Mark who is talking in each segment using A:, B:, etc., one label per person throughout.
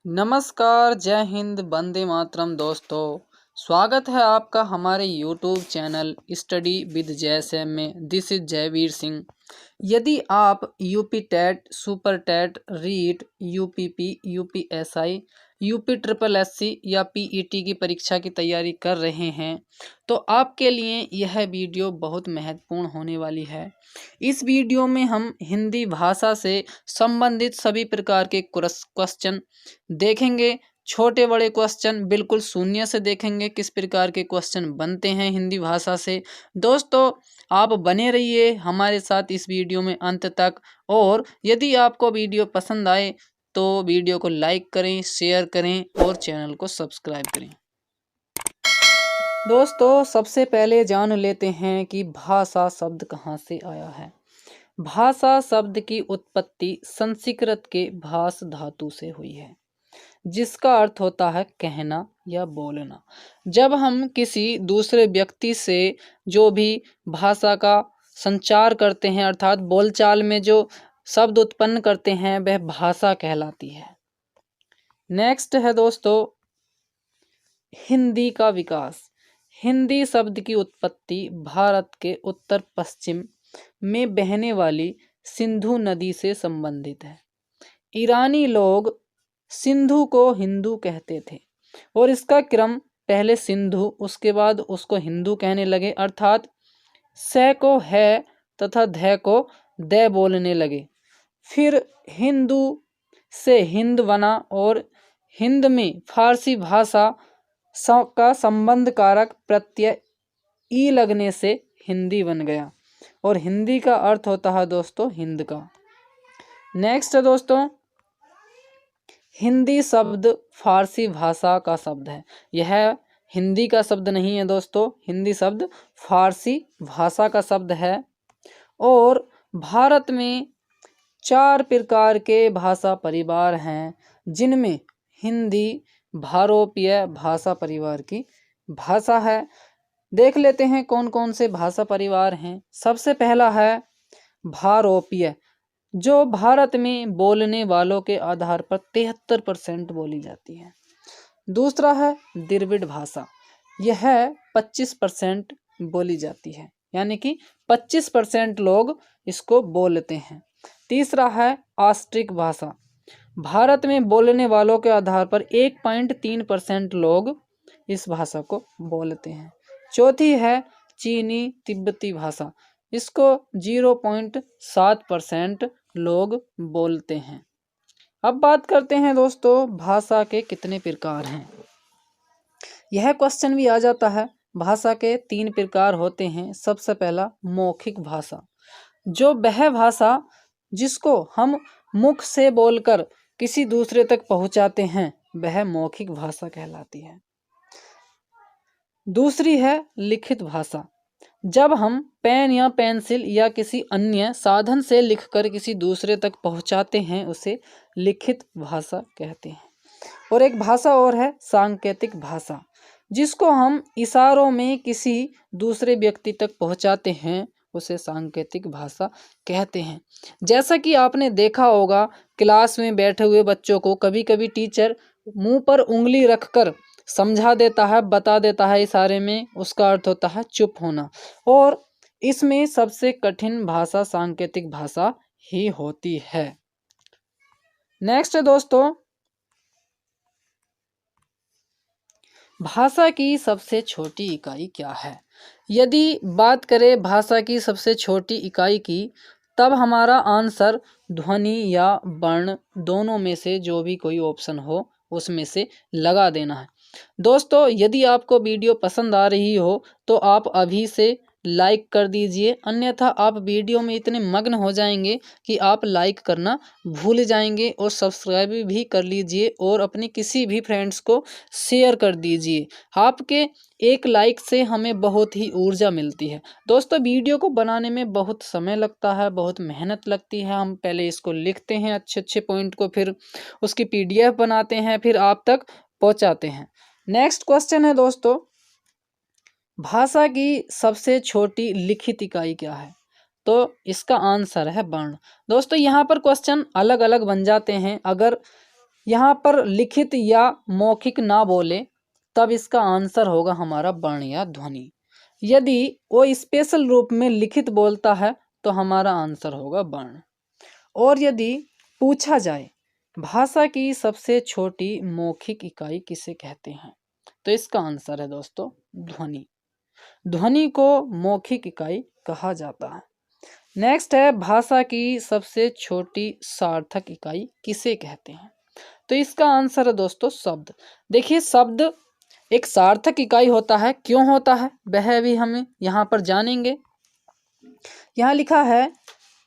A: नमस्कार, जय हिंद, वंदे मातरम दोस्तों। स्वागत है आपका हमारे YouTube channel study with Jay Sam में। This is Jaiveer Singh. यदि आप UP TET, super TET, REET, UPP, UPSI, UP triple SC या पीईटी की परीक्षा की तैयारी कर रहे हैं तो आपके लिए यह वीडियो बहुत महत्वपूर्ण होने वाली है। इस वीडियो में हम हिंदी भाषा से संबंधित सभी प्रकार के क्वेश्चन देखेंगे। छोटे बड़े क्वेश्चन बिल्कुल शून्य से देखेंगे किस प्रकार के क्वेश्चन बनते हैं हिंदी भाषा से। दोस्तों, आप बने रहिए हमारे साथ इस वीडियो में अंत तक। और यदि आपको वीडियो पसंद आए तो वीडियो को लाइक करें, शेयर करें और चैनल को सब्सक्राइब करें। दोस्तों, सबसे पहले जान लेते हैं कि भाषा शब्द कहाँ से आया है। भाषा शब्द की उत्पत्ति संस्कृत के भाष धातु से हुई है, जिसका अर्थ होता है कहना या बोलना। जब हम किसी दूसरे व्यक्ति से जो भी भाषा का संचार करते हैं, अर्थात बोलचाल में जो शब्द उत्पन्न करते हैं, वह भाषा कहलाती है। नेक्स्ट है दोस्तों, हिंदी का विकास। हिंदी शब्द की उत्पत्ति भारत के उत्तर पश्चिम में बहने वाली सिंधु नदी से संबंधित है। ईरानी लोग सिंधु को हिंदू कहते थे और इसका क्रम पहले सिंधु, उसके बाद उसको हिंदू कहने लगे, अर्थात से को है तथा ध को दे बोलने लगे। फिर हिंदू से हिंद बना और हिंद में फारसी भाषा का संबंध कारक प्रत्यय ई लगने से हिंदी बन गया और हिंदी का अर्थ होता है दोस्तों हिंद का। नेक्स्ट है दोस्तों, हिंदी शब्द फारसी भाषा का शब्द है। यह हिंदी का शब्द नहीं है दोस्तों, हिंदी शब्द फारसी भाषा का शब्द है। और भारत में 4 प्रकार के भाषा परिवार हैं, जिनमें हिंदी भारोपीय भाषा परिवार की भाषा है। देख लेते हैं कौन कौन से भाषा परिवार हैं। सबसे पहला है भारोपीय, जो भारत में बोलने वालों के आधार पर 73% बोली जाती है। दूसरा है द्रविड़ भाषा, यह 25% बोली जाती है, यानी कि 25% लोग इसको बोलते हैं। तीसरा है ऑस्ट्रिक भाषा, भारत में बोलने वालों के आधार पर 1.3% लोग इस भाषा को बोलते हैं। चौथी है चीनी तिब्बती भाषा, इसको 0.7% लोग बोलते हैं। अब बात करते हैं दोस्तों, भाषा के कितने प्रकार हैं। यह क्वेश्चन भी आ जाता है। भाषा के 3 प्रकार होते हैं। सबसे पहला मौखिक भाषा, जो वह भाषा जिसको हम मुख से बोलकर किसी दूसरे तक पहुंचाते हैं, वह मौखिक भाषा कहलाती है। दूसरी है लिखित भाषा, जब हम पेन या पेंसिल या किसी अन्य साधन से लिखकर किसी दूसरे तक पहुंचाते हैं, उसे लिखित भाषा कहते हैं। और एक भाषा और है सांकेतिक भाषा, जिसको हम इशारों में किसी दूसरे व्यक्ति तक पहुंचाते हैं, उसे सांकेतिक भाषा कहते हैं। जैसा कि आपने देखा होगा, क्लास में बैठे हुए बच्चों को कभी कभी टीचर मुंह पर उंगली रखकर समझा देता है, बता देता है इशारे में, उसका अर्थ होता है चुप होना। और इसमें सबसे कठिन भाषा सांकेतिक भाषा ही होती है। नेक्स्ट है दोस्तों, भाषा की सबसे छोटी इकाई क्या है। यदि बात करें भाषा की सबसे छोटी इकाई की, तब हमारा आंसर ध्वनि या वर्ण दोनों में से जो भी कोई ऑप्शन हो उसमें से लगा देना है। दोस्तों, यदि आपको वीडियो पसंद आ रही हो तो आप अभी से लाइक कर दीजिए, अन्यथा आप वीडियो में इतने मग्न हो जाएंगे कि आप लाइक करना भूल जाएंगे। और सब्सक्राइब भी कर लीजिए और अपने किसी भी फ्रेंड्स को शेयर कर दीजिए। आपके एक लाइक से हमें बहुत ही ऊर्जा मिलती है। दोस्तों, वीडियो को बनाने में बहुत समय लगता है, बहुत मेहनत लगती है। हम पहले इसको लिखते हैं अच्छे अच्छे पॉइंट को, फिर उसकी PDF बनाते हैं, फिर आप तक पहुंचाते हैं। नेक्स्ट क्वेश्चन है दोस्तों, भाषा की सबसे छोटी लिखित इकाई क्या है। तो इसका आंसर है वर्ण। दोस्तों, यहाँ पर क्वेश्चन अलग अलग बन जाते हैं। अगर यहाँ पर लिखित या मौखिक ना बोले तब इसका आंसर होगा हमारा वर्ण या ध्वनि। यदि वो स्पेशल रूप में लिखित बोलता है तो हमारा आंसर होगा वर्ण। और यदि पूछा जाए भाषा की सबसे छोटी मौखिक इकाई किसे कहते हैं, तो इसका आंसर है दोस्तों ध्वनि। ध्वनि को मौखिक इकाई कहा जाता है। नेक्स्ट है भाषा की सबसे छोटी सार्थक इकाई किसे कहते हैं, तो इसका आंसर है दोस्तों शब्द। देखिए शब्द एक सार्थक इकाई होता है, क्यों होता है वह भी हमें यहाँ पर जानेंगे। यहाँ लिखा है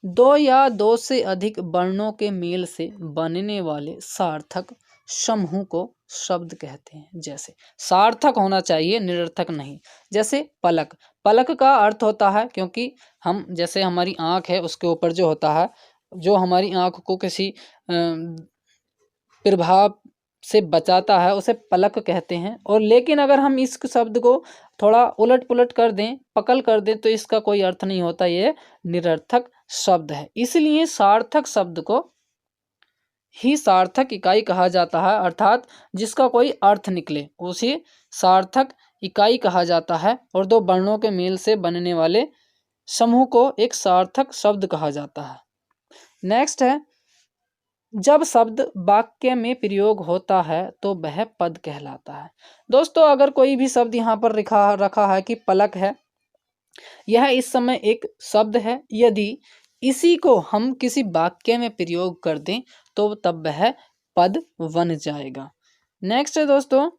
A: दो या दो से अधिक वर्णों के मेल से बनने वाले सार्थक समूह को शब्द कहते हैं। जैसे सार्थक होना चाहिए, निरर्थक नहीं। जैसे पलक, पलक का अर्थ होता है, क्योंकि हम जैसे हमारी आँख है उसके ऊपर जो होता है, जो हमारी आँख को किसी प्रभाव से बचाता है उसे पलक कहते हैं। और लेकिन अगर हम इस शब्द को थोड़ा उलट पुलट कर दें, पकल कर दें, तो इसका कोई अर्थ नहीं होता, ये निरर्थक शब्द है। इसलिए सार्थक शब्द को ही सार्थक इकाई कहा जाता है, अर्थात जिसका कोई अर्थ निकले उसे सार्थक इकाई कहा जाता है। और दो वर्णों के मेल से बनने वाले समूह को एक सार्थक शब्द कहा जाता है। नेक्स्ट है जब शब्द वाक्य में प्रयोग होता है तो वह पद कहलाता है। दोस्तों अगर कोई भी शब्द यहाँ पर रखा है कि पलक है, यह इस समय एक शब्द है। यदि इसी को हम किसी वाक्य में प्रयोग कर दें तो तब वह पद बन जाएगा। नेक्स्ट है दोस्तों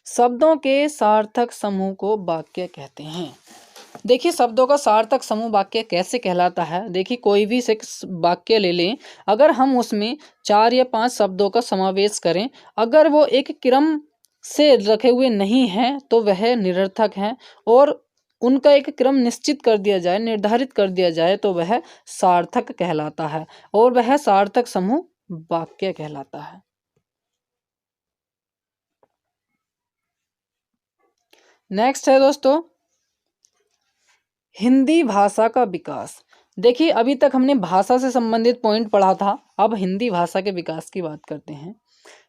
A: शब्दों के सार्थक समूह को वाक्य कहते हैं। देखिए शब्दों का सार्थक समूह वाक्य कैसे कहलाता है। देखिए कोई भी एक वाक्य ले लें, अगर हम उसमें 4 या 5 शब्दों का समावेश करें, अगर वो एक क्रम से रखे हुए नहीं हैं तो वह निरर्थक हैं, और उनका एक क्रम निश्चित कर दिया जाए, निर्धारित कर दिया जाए तो वह सार्थक कहलाता है, और वह सार्थक समूह वाक्य कहलाता है। नेक्स्ट है दोस्तों हिंदी भाषा का विकास। देखिए अभी तक हमने भाषा से संबंधित पॉइंट पढ़ा था, अब हिंदी भाषा के विकास की बात करते हैं।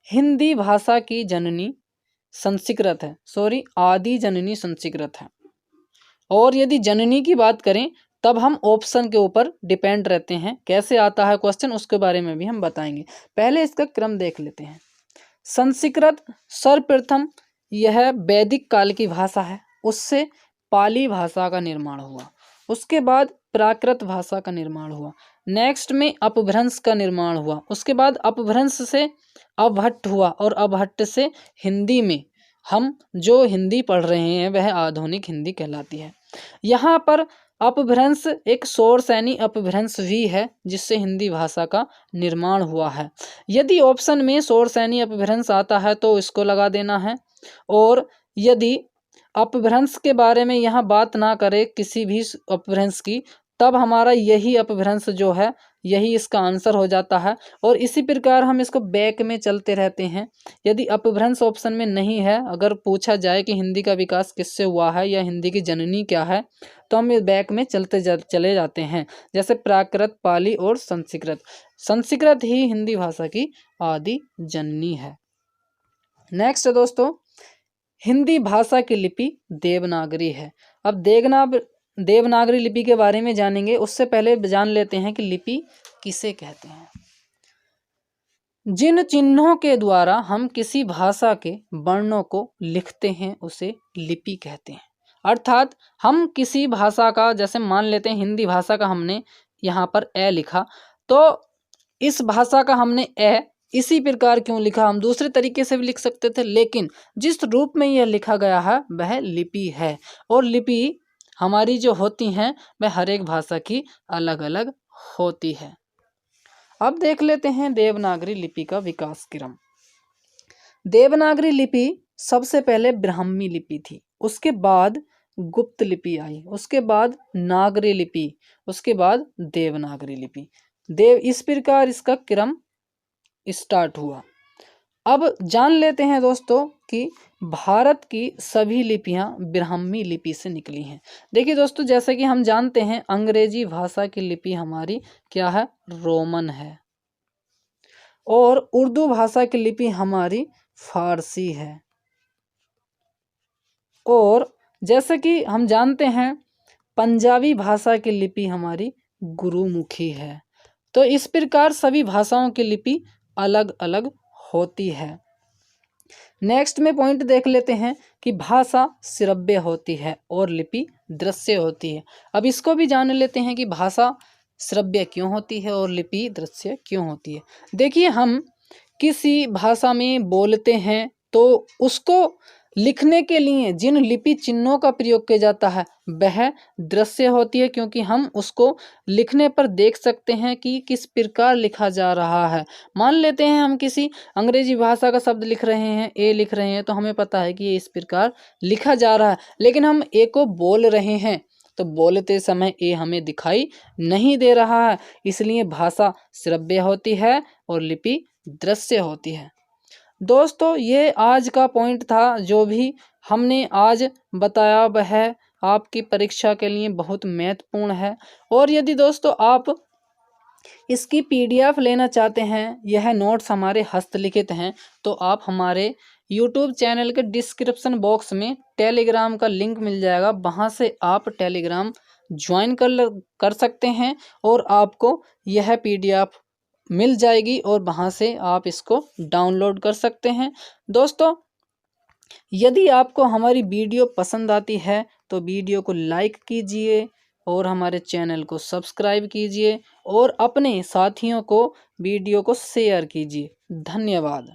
A: हिंदी भाषा की जननी संस्कृत है, आदि जननी संस्कृत है। और यदि जननी की बात करें तब हम ऑप्शन के ऊपर डिपेंड रहते हैं, कैसे आता है क्वेश्चन उसके बारे में भी हम बताएंगे। पहले इसका क्रम देख लेते हैं। संस्कृत सर्वप्रथम यह वैदिक काल की भाषा है, उससे पाली भाषा का निर्माण हुआ, उसके बाद प्राकृत भाषा का निर्माण हुआ, नेक्स्ट में अपभ्रंश का निर्माण हुआ, उसके बाद अपभ्रंश से अवहट्ट हुआ, और अवहट्ट से हिंदी में हम जो हिंदी पढ़ रहे हैं वह आधुनिक हिंदी कहलाती है। यहाँ पर अपभ्रंश एक शौरसैनी अपभ्रंश भी है जिससे हिंदी भाषा का निर्माण हुआ है। यदि ऑप्शन में शौरसैनी अपभ्रंश आता है तो इसको लगा देना है, और यदि अपभ्रंश के बारे में यहाँ बात ना करें किसी भी अपभ्रंश की, तब हमारा यही अपभ्रंश जो है यही इसका आंसर हो जाता है। और इसी प्रकार हम इसको बैक में चलते रहते हैं। यदि अपभ्रंश ऑप्शन में नहीं है, अगर पूछा जाए कि हिंदी का विकास किससे हुआ है या हिंदी की जननी क्या है, तो हम बैक में चले जाते हैं। जैसे प्राकृत, पाली और संस्कृत। संस्कृत ही हिंदी भाषा की आदि जननी है। नेक्स्ट है दोस्तों हिंदी भाषा की लिपि देवनागरी है। अब देवनागरी लिपि के बारे में जानेंगे, उससे पहले जान लेते हैं कि लिपि किसे कहते हैं। जिन चिन्हों के द्वारा हम किसी भाषा के वर्णों को लिखते हैं उसे लिपि कहते हैं। अर्थात हम किसी भाषा का, जैसे मान लेते हैं हिंदी भाषा का हमने यहाँ पर ए लिखा, तो इस भाषा का हमने ए इसी प्रकार क्यों लिखा, हम दूसरे तरीके से भी लिख सकते थे, लेकिन जिस रूप में यह लिखा गया है वह लिपि है। और लिपि हमारी जो होती हैं वह हर एक भाषा की अलग अलग होती है। अब देख लेते हैं देवनागरी लिपि का विकास क्रम। देवनागरी लिपि सबसे पहले ब्राह्मी लिपि थी, उसके बाद गुप्त लिपि आई, उसके बाद नागरी लिपि, उसके बाद देवनागरी लिपि। इस प्रकार इसका क्रम स्टार्ट हुआ। अब जान लेते हैं दोस्तों कि भारत की सभी लिपियां ब्राह्मी लिपि से निकली हैं। देखिए दोस्तों जैसे कि हम जानते हैं अंग्रेजी भाषा की लिपि हमारी क्या है, रोमन है। और उर्दू भाषा की लिपि हमारी फारसी है। और जैसे कि हम जानते हैं पंजाबी भाषा की लिपि हमारी गुरुमुखी है। तो इस प्रकार सभी भाषाओं की लिपि अलग अलग होती है। नेक्स्ट में पॉइंट देख लेते हैं कि भाषा श्रव्य होती है और लिपि दृश्य होती है। अब इसको भी जान लेते हैं कि भाषा श्रव्य क्यों होती है और लिपि दृश्य क्यों होती है। देखिए, हम किसी भाषा में बोलते हैं तो उसको लिखने के लिए जिन लिपि चिन्हों का प्रयोग किया जाता है वह दृश्य होती है, क्योंकि हम उसको लिखने पर देख सकते हैं कि किस प्रकार लिखा जा रहा है। मान लेते हैं हम किसी अंग्रेजी भाषा का शब्द लिख रहे हैं, ए लिख रहे हैं, तो हमें पता है कि ये इस प्रकार लिखा जा रहा है, लेकिन हम ए को बोल रहे हैं तो बोलते समय ए हमें दिखाई नहीं दे रहा है, इसलिए भाषा श्रव्य होती है और लिपि दृश्य होती है। दोस्तों, ये आज का पॉइंट था जो भी हमने आज बताया वह आपकी परीक्षा के लिए बहुत महत्वपूर्ण है। और यदि दोस्तों आप इसकी पीडीएफ लेना चाहते हैं, यह नोट्स हमारे हस्तलिखित हैं, तो आप हमारे यूट्यूब चैनल के डिस्क्रिप्शन बॉक्स में टेलीग्राम का लिंक मिल जाएगा, वहाँ से आप टेलीग्राम ज्वाइन कर सकते हैं और आपको यह पीडीएफ मिल जाएगी और वहाँ से आप इसको डाउनलोड कर सकते हैं। दोस्तों, यदि आपको हमारी वीडियो पसंद आती है तो वीडियो को लाइक कीजिए और हमारे चैनल को सब्सक्राइब कीजिए और अपने साथियों को वीडियो को शेयर कीजिए। धन्यवाद।